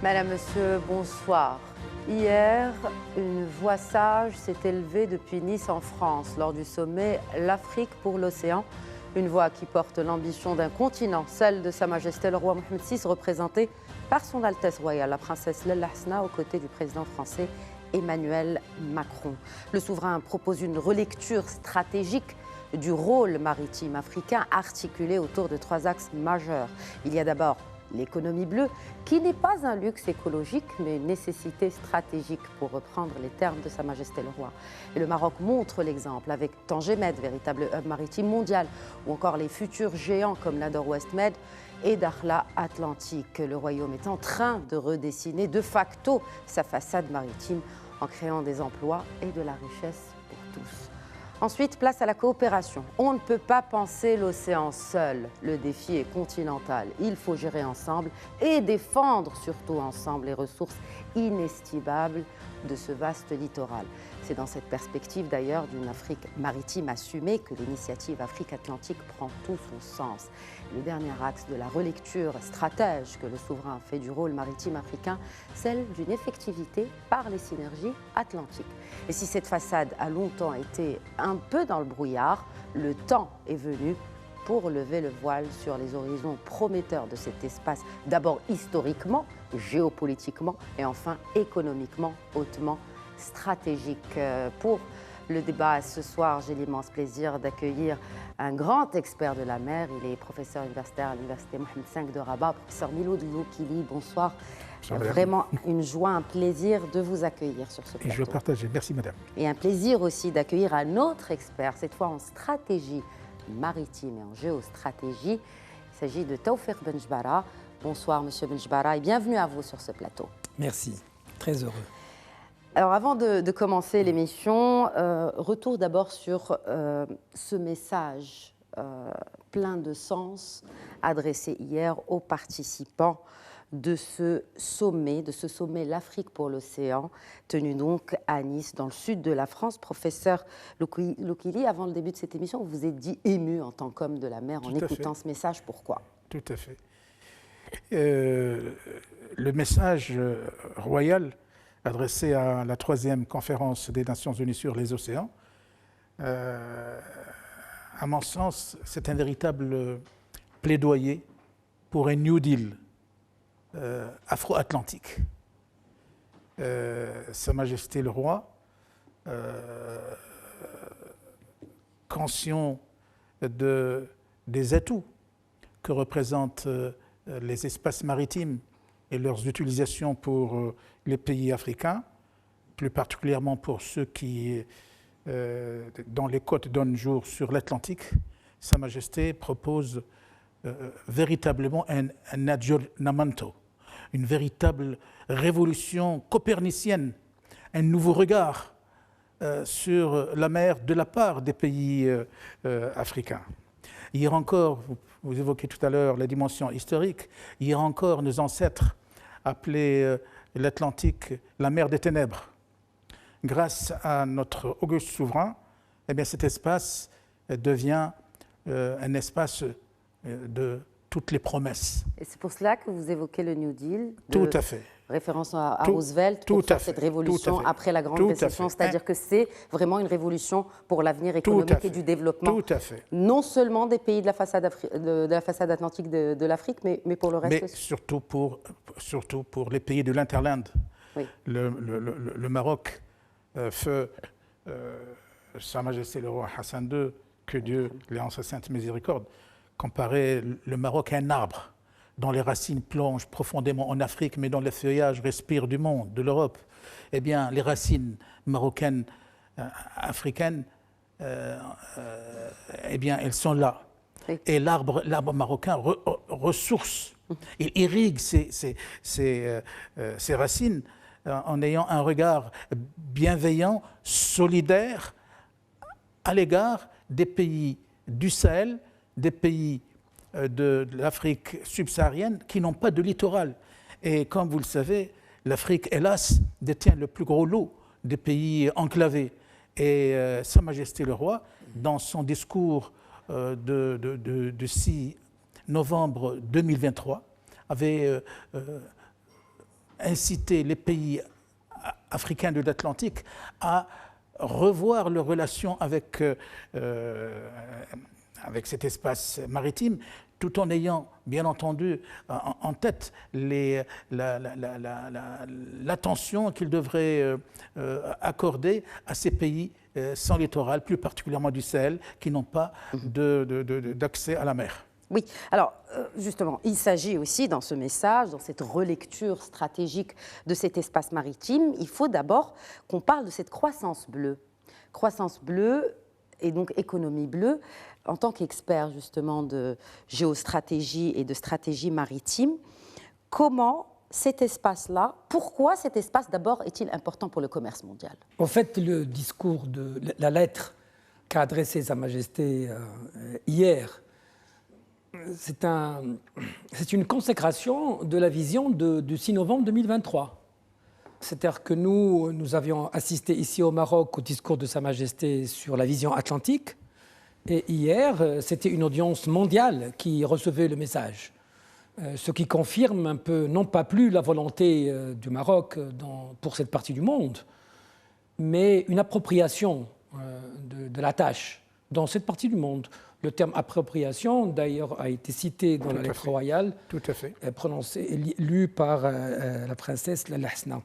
Madame, Monsieur, bonsoir. Hier, une voix sage s'est élevée depuis Nice en France lors du sommet L'Afrique pour l'océan. Une voix qui porte l'ambition d'un continent, celle de Sa Majesté le roi Mohamed VI, représenté par son Altesse royale, la princesse Lalla Hasna, aux côtés du président français Emmanuel Macron. Le souverain propose une relecture stratégique du rôle maritime africain articulé autour de 3 axes majeurs. Il y a d'abord l'économie bleue, qui n'est pas un luxe écologique, mais une nécessité stratégique, pour reprendre les termes de Sa Majesté le Roi. Et le Maroc montre l'exemple avec Tanger Med, véritable hub maritime mondial, ou encore les futurs géants comme la Nord-Ouest Med et Dakhla Atlantique. Le Royaume est en train de redessiner de facto sa façade maritime en créant des emplois et de la richesse pour tous. Ensuite, place à la coopération. On ne peut pas penser l'océan seul. Le défi est continental. Il faut gérer ensemble et défendre surtout ensemble les ressources inestimables de ce vaste littoral. C'est dans cette perspective d'ailleurs d'une Afrique maritime assumée que l'initiative Afrique Atlantique prend tout son sens. Le dernier axe de la relecture stratège que le souverain fait du rôle maritime africain, celle d'une effectivité par les synergies atlantiques. Et si cette façade a longtemps été un peu dans le brouillard, le temps est venu pour lever le voile sur les horizons prometteurs de cet espace, d'abord historiquement, géopolitiquement et enfin économiquement hautement stratégique. Pour le débat ce soir, j'ai l'immense plaisir d'accueillir un grand expert de la mer. Il est professeur universitaire à l'Université Mohamed V de Rabat, professeur Miloud Loukili. Bonsoir. Vraiment une joie, un plaisir de vous accueillir sur ce plateau. Et je partage, merci madame. Et un plaisir aussi d'accueillir un autre expert, cette fois en stratégie maritime et en géostratégie. Il s'agit de Taoufik Benjbara. Bonsoir monsieur Benjbara et bienvenue à vous sur ce plateau. Merci, très heureux. Alors avant de commencer l'émission, retour d'abord sur ce message plein de sens adressé hier aux participants de ce sommet L'Afrique pour l'océan, tenu donc à Nice, dans le sud de la France. Professeur Loukili, avant le début de cette émission, vous vous êtes dit ému en tant qu'homme de la mer en écoutant ce message. Pourquoi ? Tout à fait. Le message royal adressé à la 3e conférence des Nations Unies sur les océans, à mon sens, c'est un véritable plaidoyer pour un New Deal afro-atlantique. Sa Majesté le Roi, conscient des atouts que représentent les espaces maritimes et leurs utilisations pour les pays africains, plus particulièrement pour ceux qui, dans les côtes donnent jour sur l'Atlantique, Sa Majesté propose véritablement un aggiornamento, une véritable révolution copernicienne, un nouveau regard sur la mer de la part des pays africains. Hier encore, vous évoquez tout à l'heure la dimension historique, hier encore nos ancêtres appelaient l'Atlantique la mer des ténèbres. Grâce à notre auguste souverain, eh bien, cet espace devient un espace de toutes les promesses. Et c'est pour cela que vous évoquez le New Deal, tout à fait. Référence à Roosevelt, pour faire cette révolution après la Grande Récession, c'est-à-dire que c'est vraiment une révolution pour l'avenir économique et du développement, non seulement des pays de la façade atlantique de l'Afrique, mais pour le reste mais aussi. Surtout pour les pays de l'Interland. Oui. Le Maroc, feu Sa Majesté le roi Hassan II, que Dieu l'ait en sa sainte miséricorde, comparait le Maroc à un arbre dont les racines plongent profondément en Afrique, mais dont le feuillage respire du monde, de l'Europe. Eh bien, les racines marocaines, africaines, eh bien, elles sont là. Oui. Et l'arbre marocain ressource. Il irrigue ses racines en ayant un regard bienveillant, solidaire à l'égard des pays du Sahel, des pays de l'Afrique subsaharienne qui n'ont pas de littoral. Et comme vous le savez, l'Afrique, hélas, détient le plus gros lot des pays enclavés. Et Sa Majesté le Roi, dans son discours de 6 novembre 2023, avait incité les pays africains de l'Atlantique à revoir leurs relations avec cet espace maritime, tout en ayant, bien entendu, en tête l'attention qu'ils devraient accorder à ces pays sans littoral, plus particulièrement du Sahel, qui n'ont pas d'accès à la mer. Oui, alors justement, il s'agit aussi dans ce message, dans cette relecture stratégique de cet espace maritime, il faut d'abord qu'on parle de cette croissance bleue. Croissance bleue et donc économie bleue. En tant qu'expert justement de géostratégie et de stratégie maritime, comment cet espace-là, pourquoi cet espace d'abord est-il important pour le commerce mondial? En fait, le discours de la lettre qu'a adressée Sa Majesté hier, c'est une consécration de la vision du 6 novembre 2023. C'est-à-dire que nous avions assisté ici au Maroc au discours de Sa Majesté sur la vision atlantique. Et hier, c'était une audience mondiale qui recevait le message. Ce qui confirme un peu, non pas plus la volonté du Maroc pour cette partie du monde, mais une appropriation de la tâche dans cette partie du monde. Le terme appropriation, d'ailleurs, a été cité dans la lettre royale, lue par la princesse Lalla Hasna.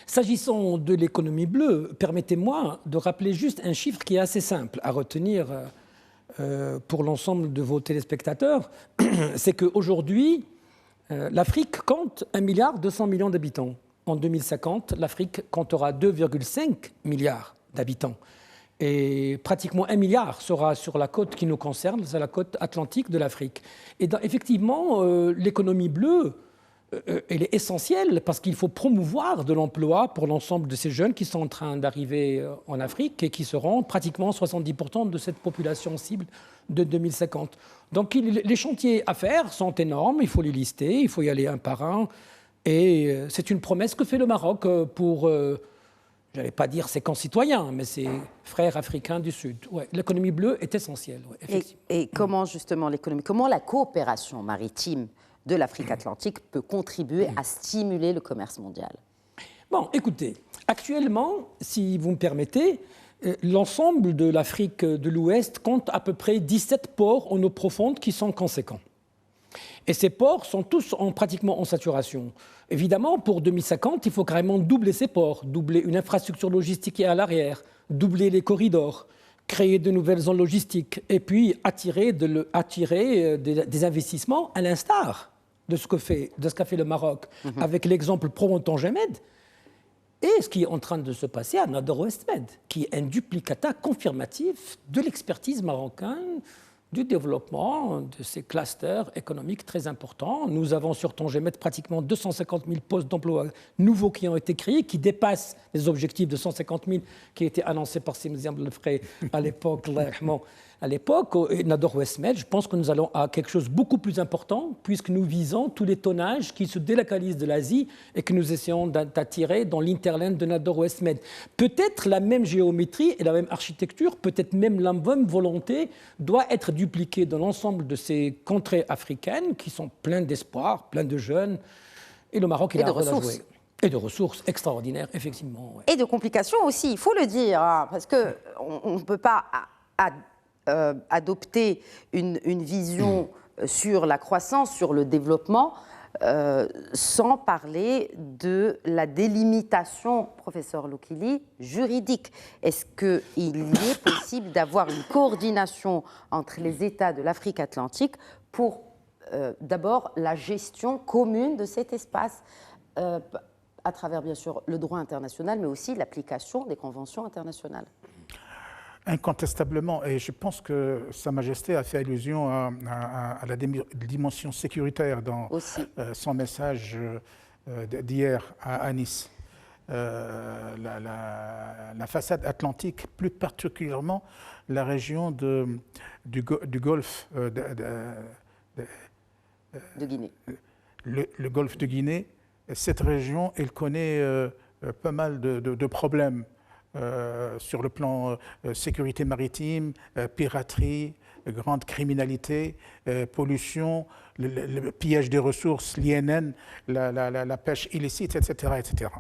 S'agissant de l'économie bleue, permettez-moi de rappeler juste un chiffre qui est assez simple à retenir pour l'ensemble de vos téléspectateurs. C'est qu'aujourd'hui, l'Afrique compte 1,2 milliard d'habitants. En 2050, l'Afrique comptera 2,5 milliards d'habitants. Et pratiquement 1 milliard sera sur la côte qui nous concerne, c'est la côte atlantique de l'Afrique. Et effectivement, l'économie bleue, elle est essentielle parce qu'il faut promouvoir de l'emploi pour l'ensemble de ces jeunes qui sont en train d'arriver en Afrique et qui seront pratiquement 70% de cette population cible de 2050. Donc les chantiers à faire sont énormes, il faut les lister, il faut y aller un par un. Et c'est une promesse que fait le Maroc pour... je n'allais pas dire ses concitoyens, mais ses frères africains du Sud. Ouais, l'économie bleue est essentielle. Ouais, effectivement. Et comment justement l'économie, comment la coopération maritime de l'Afrique atlantique peut contribuer à stimuler le commerce mondial? Bon, écoutez, actuellement, si vous me permettez, l'ensemble de l'Afrique de l'Ouest compte à peu près 17 ports en eau profonde qui sont conséquents. Et ces ports sont tous pratiquement en saturation. Évidemment, pour 2050, il faut carrément doubler ces ports, doubler une infrastructure logistique à l'arrière, doubler les corridors, créer de nouvelles zones logistiques et puis attirer des investissements à l'instar de ce qu'a fait le Maroc avec l'exemple Promonton-Gemed et ce qui est en train de se passer à Nador-Ouest Med, qui est un duplicata confirmatif de l'expertise marocaine du développement de ces clusters économiques très importants. Nous avons sur Tongemet pratiquement 250 000 postes d'emploi nouveaux qui ont été créés, qui dépassent les objectifs de 150 000 qui étaient annoncés par Simziam Lefray à l'époque. Nador-Ouest Med, je pense que nous allons à quelque chose de beaucoup plus important puisque nous visons tous les tonnages qui se délocalisent de l'Asie et que nous essayons d'attirer dans l'interland de Nador-Ouest Med. Peut-être la même géométrie et la même architecture, peut-être même la même volonté doit être dupliquée dans l'ensemble de ces contrées africaines qui sont pleines d'espoir, pleines de jeunes. Et le Maroc, il a un rôle à jouer. Et de ressources extraordinaires, effectivement. Ouais. Et de complications aussi, il faut le dire, hein, parce qu'on ne peut pas adopter une vision sur la croissance, sur le développement, sans parler de la délimitation, professeur Loukili, juridique. Est-ce qu'il est possible d'avoir une coordination entre les États de l'Afrique atlantique pour, d'abord, la gestion commune de cet espace à travers, bien sûr, le droit international, mais aussi l'application des conventions internationales? Incontestablement, et je pense que Sa Majesté a fait allusion à la dimension sécuritaire dans son message d'hier à Nice. La façade atlantique, plus particulièrement la région du golfe de Guinée. Le golfe de Guinée, cette région, elle connaît pas mal de problèmes. Sur le plan sécurité maritime, piraterie, grande criminalité, pollution, le pillage des ressources, l'INN, la pêche illicite, etc., etc.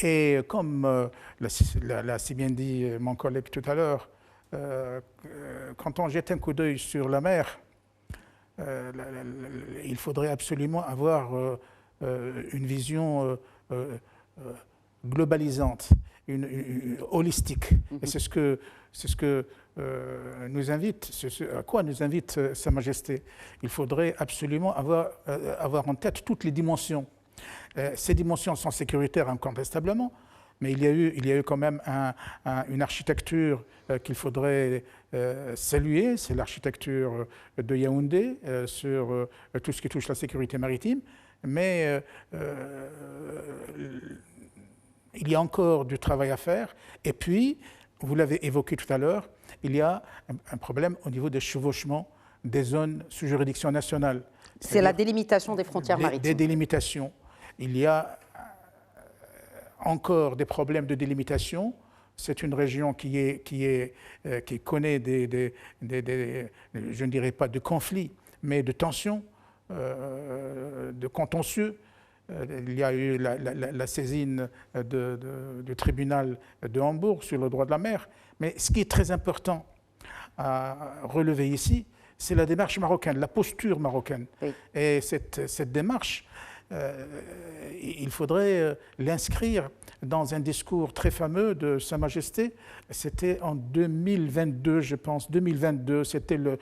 Et comme l'a si bien dit mon collègue tout à l'heure, quand on jette un coup d'œil sur la mer, il faudrait absolument avoir une vision globalisante, holistique. Et c'est ce que nous invite, à quoi nous invite Sa Majesté. Il faudrait absolument avoir en tête toutes les dimensions. Ces dimensions sont sécuritaires incontestablement, mais il y a eu quand même une architecture qu'il faudrait saluer, c'est l'architecture de Yaoundé sur tout ce qui touche la sécurité maritime, mais il y a encore du travail à faire. Et puis, vous l'avez évoqué tout à l'heure, il y a un problème au niveau des chevauchements des zones sous juridiction nationale. C'est la délimitation des frontières maritimes. Des délimitations. Il y a encore des problèmes de délimitation. C'est une région qui connaît je ne dirais pas de conflits, mais de tensions, de contentieux. Il y a eu la saisine du tribunal de Hambourg sur le droit de la mer. Mais ce qui est très important à relever ici, c'est la démarche marocaine, la posture marocaine. Oui. Et cette démarche, il faudrait l'inscrire dans un discours très fameux de Sa Majesté. C'était en 2022, je pense. 2022, c'était le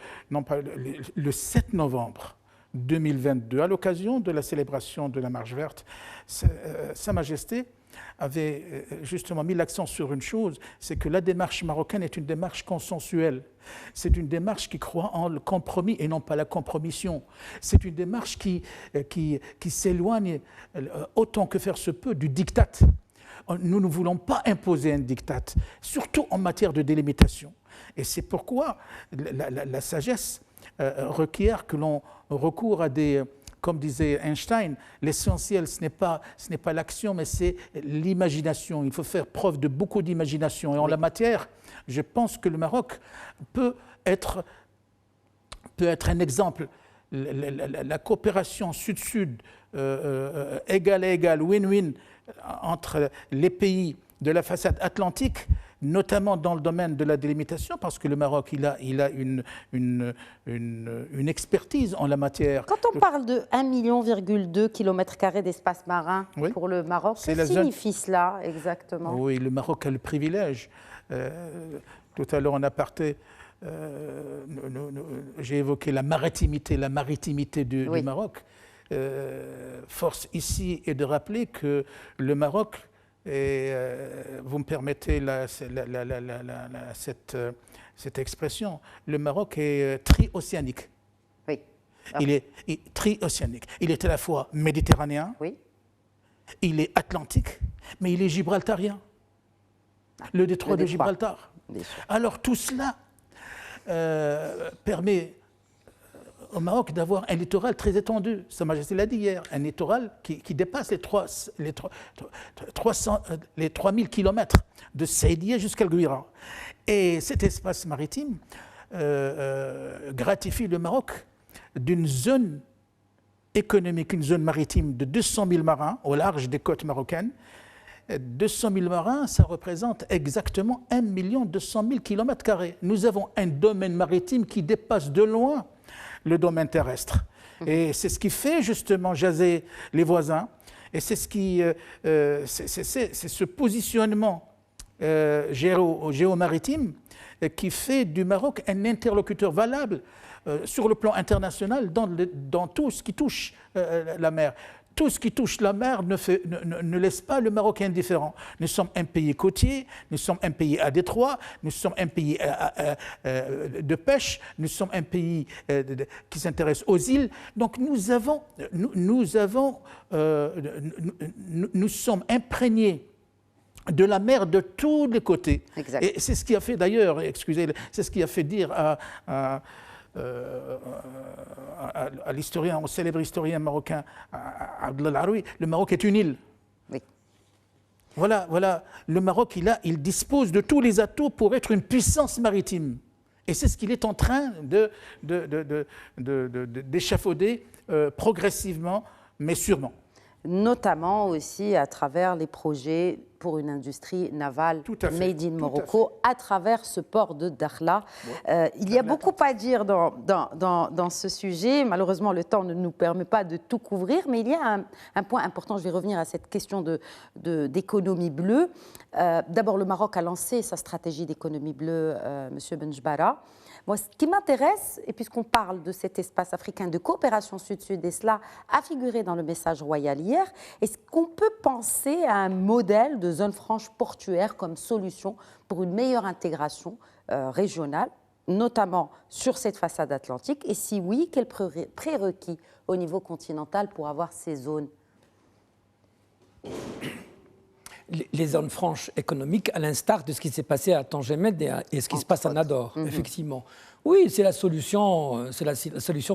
7 novembre 2022, à l'occasion de la célébration de la Marche verte. Sa Majesté avait justement mis l'accent sur une chose, c'est que la démarche marocaine est une démarche consensuelle. C'est une démarche qui croit en le compromis et non pas la compromission. C'est une démarche qui s'éloigne autant que faire se peut du diktat. Nous ne voulons pas imposer un diktat, surtout en matière de délimitation. Et c'est pourquoi la sagesse requiert que l'on recourt à des... Comme disait Einstein, l'essentiel, ce n'est pas l'action, mais c'est l'imagination. Il faut faire preuve de beaucoup d'imagination. Et en la matière, je pense que le Maroc peut être un exemple. La coopération sud-sud, égal à égal, win-win, entre les pays de la façade atlantique, notamment dans le domaine de la délimitation, parce que le Maroc, il a une expertise en la matière. Quand on parle de 1,2 million km² d'espace marin pour le Maroc, que signifie cela exactement? Oui, le Maroc a le privilège. Tout à l'heure, en aparté, j'ai évoqué la maritimité du Maroc. Force ici est de rappeler que le Maroc, et vous me permettez cette expression, le Maroc est tri-océanique. Oui. Il est tri-océanique. Il est à la fois méditerranéen, il est atlantique, mais il est gibraltarien. Le détroit de Gibraltar. Alors tout cela permet au Maroc d'avoir un littoral très étendu. Sa Majesté l'a dit hier, un littoral qui dépasse les 3000 km de Saïdia jusqu'à Guira. Et cet espace maritime gratifie le Maroc d'une zone économique, une zone maritime de 200 000 marins au large des côtes marocaines. 200 000 marins, ça représente exactement 1 200 000 km². Nous avons un domaine maritime qui dépasse de loin le domaine terrestre. Et c'est ce qui fait justement jaser les voisins. Et c'est ce positionnement géomaritime qui fait du Maroc un interlocuteur valable sur le plan international dans tout ce qui touche la mer. Tout ce qui touche la mer ne laisse pas le Maroc indifférent. Nous sommes un pays côtier, nous sommes un pays à détroit, nous sommes un pays de pêche, nous sommes un pays qui s'intéresse aux îles. Donc nous sommes imprégnés de la mer de tous les côtés. Exact. Et c'est ce qui a fait d'ailleurs, c'est ce qui a fait dire à l'historien, au célèbre historien marocain Abdel Aroui, le Maroc est une île. Oui. Voilà, le Maroc, il dispose de tous les atouts pour être une puissance maritime. Et c'est ce qu'il est en train d'échafauder progressivement, mais sûrement. Notamment aussi à travers les projets pour une industrie navale made in Morocco, à travers ce port de Dakhla. Il y a beaucoup à dire dans ce sujet. Malheureusement, le temps ne nous permet pas de tout couvrir, mais il y a un point important. Je vais revenir à cette question d'économie bleue. D'abord, le Maroc a lancé sa stratégie d'économie bleue, M. Benjbara. Moi, ce qui m'intéresse, et puisqu'on parle de cet espace africain de coopération sud-sud, et cela a figuré dans le message royal hier, est-ce qu'on peut penser à un modèle de zone franche portuaire comme solution pour une meilleure intégration régionale, notamment sur cette façade atlantique? Et si oui, quels prérequis au niveau continental pour avoir ces zones? Les zones franches économiques, à l'instar de ce qui s'est passé à Tangemed et ce qui se passe à Nador, effectivement. Oui, c'est la solution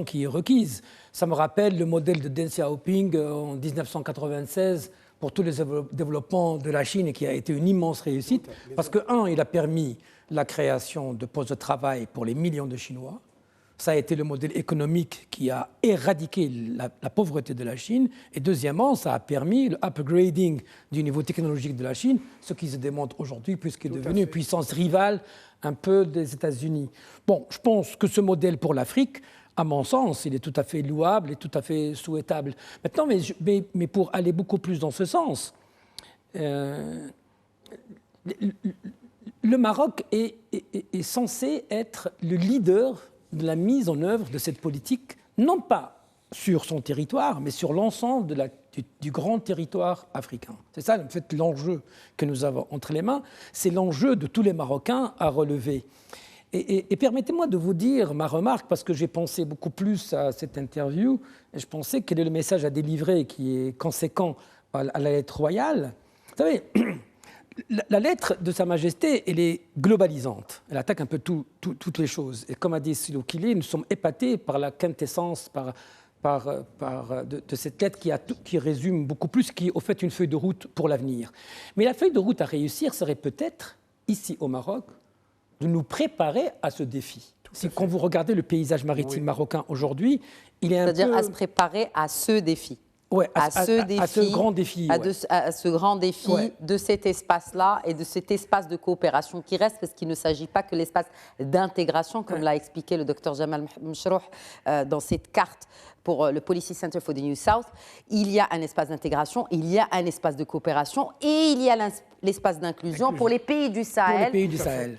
qui est requise. Ça me rappelle le modèle de Deng Xiaoping en 1996 pour tous les développements de la Chine et qui a été une immense réussite parce que, il a permis la création de postes de travail pour les millions de Chinois. Ça a été le modèle économique qui a éradiqué la pauvreté de la Chine. Et deuxièmement, ça a permis le upgrading du niveau technologique de la Chine, ce qui se démontre aujourd'hui puisqu'il est devenu une puissance rivale un peu des États-Unis. Bon, je pense que ce modèle pour l'Afrique, à mon sens, il est tout à fait louable et tout à fait souhaitable. Maintenant, mais pour aller beaucoup plus dans ce sens, le Maroc est censé être le leader de la mise en œuvre de cette politique, non pas sur son territoire, mais sur l'ensemble du grand territoire africain. C'est ça, en fait, l'enjeu que nous avons entre les mains. C'est l'enjeu de tous les Marocains à relever. Et permettez-moi de vous dire ma remarque, parce que j'ai pensé beaucoup plus à cette interview, et je pensais quel est le message à délivrer qui est conséquent à la lettre royale. Vous savez, la lettre de Sa Majesté, elle est globalisante. Elle attaque un peu toutes les choses. Et comme a dit Silo Kili, nous sommes épatés par la quintessence de cette lettre qui résume beaucoup plus, qui est au fait une feuille de route pour l'avenir. Mais la feuille de route à réussir serait peut-être, ici au Maroc, de nous préparer à ce défi. Quand vous regardez le paysage maritime marocain aujourd'hui, il est un peu... C'est-à-dire à se préparer à ce défi. Ouais, à ce grand défi. À ce grand défi de cet espace-là et de cet espace de coopération qui reste, parce qu'il ne s'agit pas que l'espace d'intégration, comme l'a expliqué le docteur Jamal Mchrouh dans cette carte pour le Policy Center for the New South. Il y a un espace d'intégration, il y a un espace de coopération et il y a l'espace d'inclusion pour les pays du Sahel,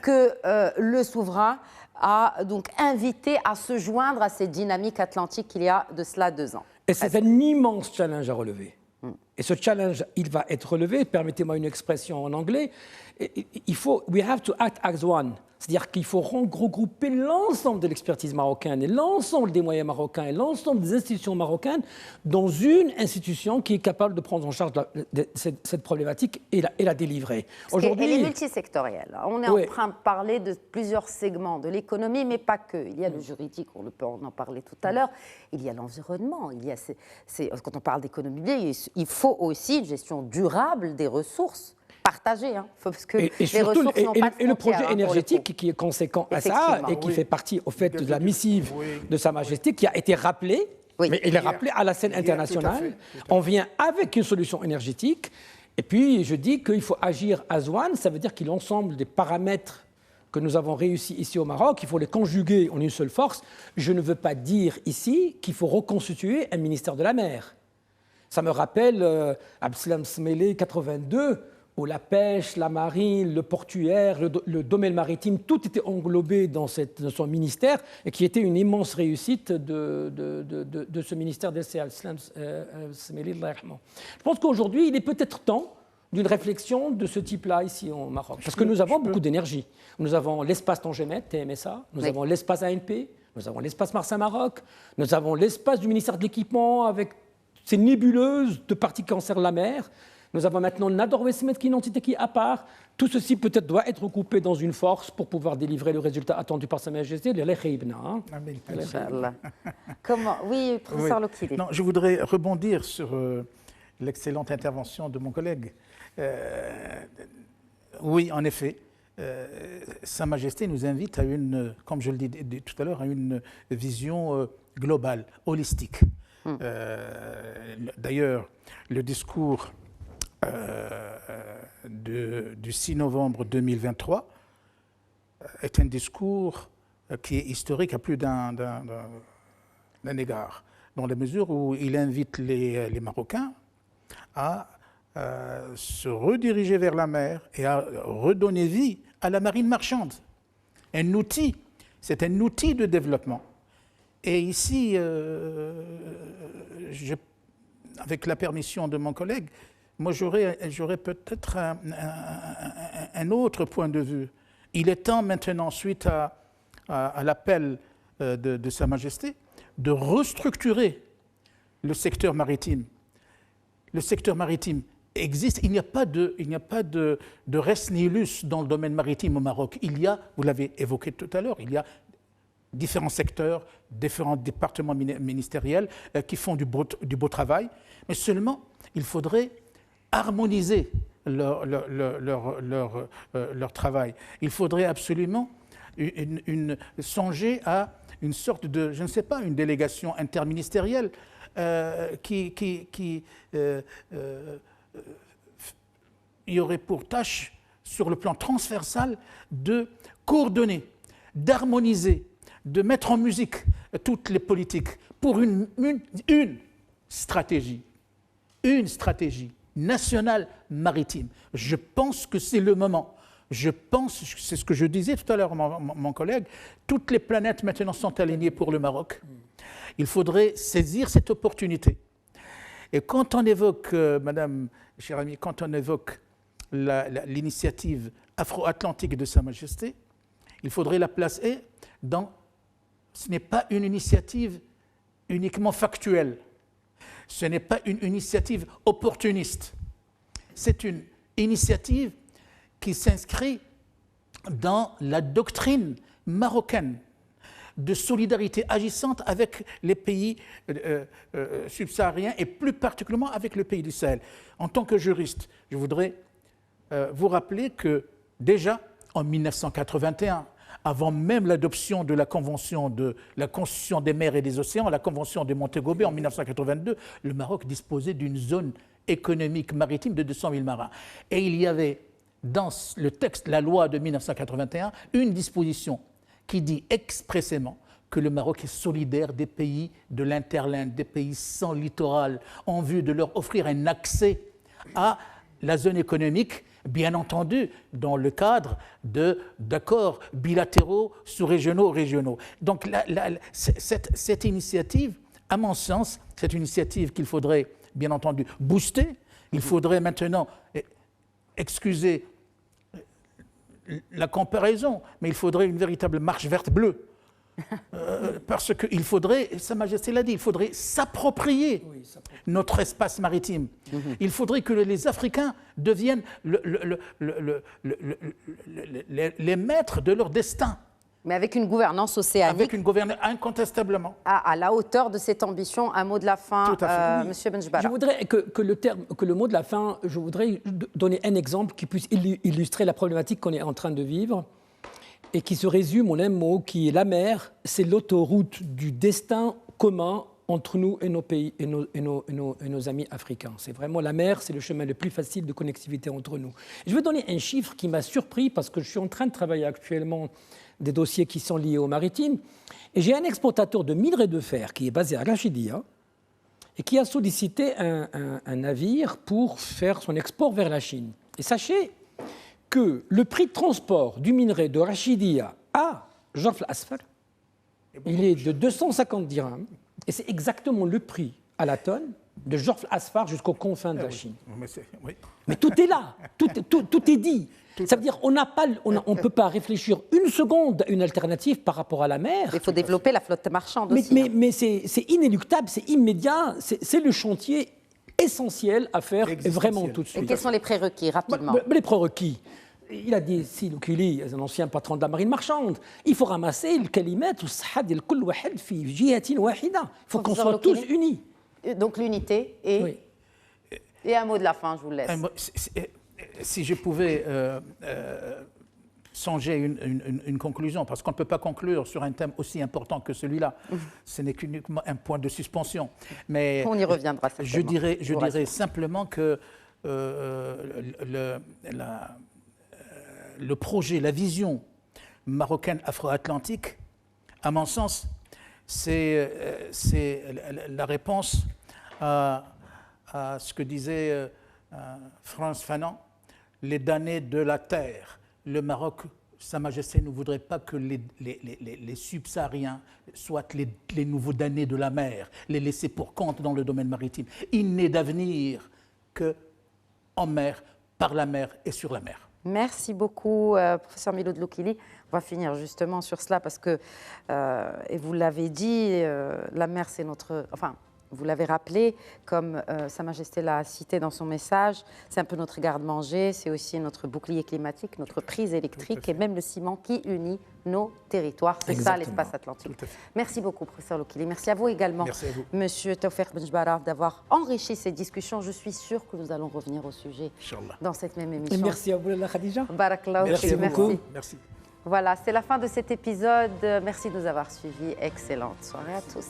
que le souverain a donc invité à se joindre à cette dynamique atlantique qu'il y a de cela 2 ans. Et c'est un immense challenge à relever. Et ce challenge, il va être relevé, permettez-moi une expression en anglais, we have to act as one. C'est-à-dire qu'il faut regrouper l'ensemble de l'expertise marocaine et l'ensemble des moyens marocains et l'ensemble des institutions marocaines dans une institution qui est capable de prendre en charge cette problématique et la délivrer. Aujourd'hui, elle est multisectorielle. On est en train de parler de plusieurs segments de l'économie, mais pas que. Il y a le juridique, on en parlait tout à l'heure. Il y a l'environnement. Quand on parle d'économie bleue, il faut aussi une gestion durable des ressources. Partagé, parce que les ressources n'ont pas de frontières. Et le projet énergétique qui est conséquent à ça et qui fait partie au fait de la missive de Sa Majesté qui a été rappelée, mais il est rappelé à la scène internationale. On vient avec une solution énergétique et puis je dis qu'il faut agir as one, ça veut dire que l'ensemble des paramètres que nous avons réussi ici au Maroc, il faut les conjuguer en une seule force. Je ne veux pas dire ici qu'il faut reconstituer un ministère de la mer. Ça me rappelle Abdeslam Smélé 82, où la pêche, la marine, le portuaire, le domaine maritime, tout était englobé dans son ministère et qui était une immense réussite de ce ministère d'El Abdeslam Smélé. Je pense qu'aujourd'hui, il est peut-être temps d'une réflexion de ce type-là ici au Maroc. Parce que nous avons beaucoup d'énergie. Nous avons l'espace Tangemed, TMSA, nous avons l'espace ANP, nous avons l'espace Marsa-Maroc, nous avons l'espace du ministère de l'Équipement avec ces nébuleuses de parties qui concernent la mer. Nous avons maintenant Nador Westmed qui est une entité qui est à part. Tout ceci peut-être doit être recoupé dans une force pour pouvoir délivrer le résultat attendu par Sa Majesté. Comment ? Oui, professeur Lokili. Non, je voudrais rebondir sur l'excellente intervention de mon collègue. Oui, en effet, Sa Majesté nous invite à une, comme je le dis tout à l'heure, à une vision globale, holistique. D'ailleurs, le discours du 6 novembre 2023 est un discours qui est historique à plus d'un égard, dans la mesure où il invite les Marocains à se rediriger vers la mer et à redonner vie à la marine marchande. C'est un outil de développement. Et ici, avec la permission de mon collègue, moi j'aurais peut-être un autre point de vue. Il est temps maintenant, suite à l'appel de Sa Majesté, de restructurer le secteur maritime. Le secteur maritime existe, il n'y a pas de res nihilus dans le domaine maritime au Maroc. Il y a, vous l'avez évoqué tout à l'heure, il y a différents secteurs, différents départements ministériels qui font du beau travail, mais seulement il faudrait harmoniser leur travail. Il faudrait absolument songer à une sorte de, je ne sais pas, une délégation interministérielle qui y aurait pour tâche, sur le plan transversal, de coordonner, d'harmoniser, de mettre en musique toutes les politiques pour une stratégie nationale maritime. Je pense que c'est le moment. Je pense, c'est ce que je disais tout à l'heure, mon collègue, toutes les planètes maintenant sont alignées pour le Maroc. Il faudrait saisir cette opportunité. Et quand on évoque, Madame, chère amie, quand on évoque l'initiative afro-atlantique de Sa Majesté, il faudrait la placer dans... Ce n'est pas une initiative uniquement factuelle. Ce n'est pas une initiative opportuniste. C'est une initiative qui s'inscrit dans la doctrine marocaine de solidarité agissante avec les pays subsahariens et plus particulièrement avec le pays du Sahel. En tant que juriste, je voudrais vous rappeler que déjà en 1981, avant même l'adoption de la Convention de la Constitution des mers et des océans, la Convention de Montego Bay en 1982, le Maroc disposait d'une zone économique maritime de 200 000 marins. Et il y avait dans le texte, la loi de 1981, une disposition qui dit expressément que le Maroc est solidaire des pays de l'interland, des pays sans littoral, en vue de leur offrir un accès à la zone économique, bien entendu, dans le cadre d'accords bilatéraux, sous-régionaux, régionaux. Donc cette initiative, à mon sens, c'est une initiative qu'il faudrait, bien entendu, booster. Il faudrait maintenant, excusez la comparaison, mais il faudrait une véritable marche verte bleue. Parce qu'il faudrait, Sa Majesté l'a dit, il faudrait s'approprier notre espace maritime. Il faudrait que les Africains deviennent les maîtres de leur destin. Mais avec une gouvernance océanique. Avec une gouvernance incontestablement. À la hauteur de cette ambition. Un mot de la fin, Monsieur Benjbala. Je voudrais que le mot de la fin, je voudrais donner un exemple qui puisse illustrer la problématique qu'on est en train de vivre et qui se résume en un mot qui est la mer, c'est l'autoroute du destin commun entre nous et nos pays et nos amis africains. C'est vraiment la mer, c'est le chemin le plus facile de connectivité entre nous. Je vais donner un chiffre qui m'a surpris parce que je suis en train de travailler actuellement des dossiers qui sont liés au maritime. Et j'ai un exportateur de minerais de fer qui est basé à Rachidia et qui a sollicité un navire pour faire son export vers la Chine. Et sachez que le prix de transport du minerai de Rachidia à Jorf Al-Asfar, il est de 250 dirhams. Et c'est exactement le prix à la tonne de Jorf Al-Asfar jusqu'aux confins de la Chine. Mais tout est là, tout est dit. Ça veut dire qu'on ne peut pas réfléchir une seconde à une alternative par rapport à la mer. Il faut développer la flotte marchande aussi. Mais c'est inéluctable, c'est immédiat, c'est le chantier essentiel à faire vraiment tout de suite. Et quels sont les prérequis, rapidement? Les prérequis. Il a dit, Sidi Oukili, un ancien patron de la marine marchande, il faut ramasser le kalimat ou sahad el kul wahid fi jihatin wahida. Il faut qu'on soit tous unis. Donc l'unité et un mot de la fin, je vous le laisse. Si je pouvais songer à une conclusion, parce qu'on ne peut pas conclure sur un thème aussi important que celui-là. Ce n'est qu'uniquement un point de suspension. Mais on y reviendra certainement. Je dirais simplement que le projet, la vision marocaine afro-atlantique, à mon sens, c'est la réponse à ce que disait Frantz Fanon, les damnés de la terre. Le Maroc, Sa Majesté ne voudrait pas que les subsahariens soient les nouveaux damnés de la mer, les laissés pour compte dans le domaine maritime. Il n'est d'avenir qu'en mer, par la mer et sur la mer. Merci beaucoup, professeur Miloud Loukili. On va finir justement sur cela parce que, et vous l'avez dit, la mer, c'est notre... Enfin, vous l'avez rappelé, comme Sa Majesté l'a cité dans son message, c'est un peu notre garde-manger, c'est aussi notre bouclier climatique, notre prise électrique et même le ciment qui unit nos territoires. C'est ça l'espace atlantique. Merci beaucoup, professeur Loukili. Merci à vous également, monsieur Taoufik Benjbara, d'avoir enrichi ces discussions. Je suis sûre que nous allons revenir au sujet dans cette même émission. Et merci à vous, Khadija. Barakallahu. Merci beaucoup. Merci. Voilà, c'est la fin de cet épisode. Merci de nous avoir suivis. Excellente soirée à tous.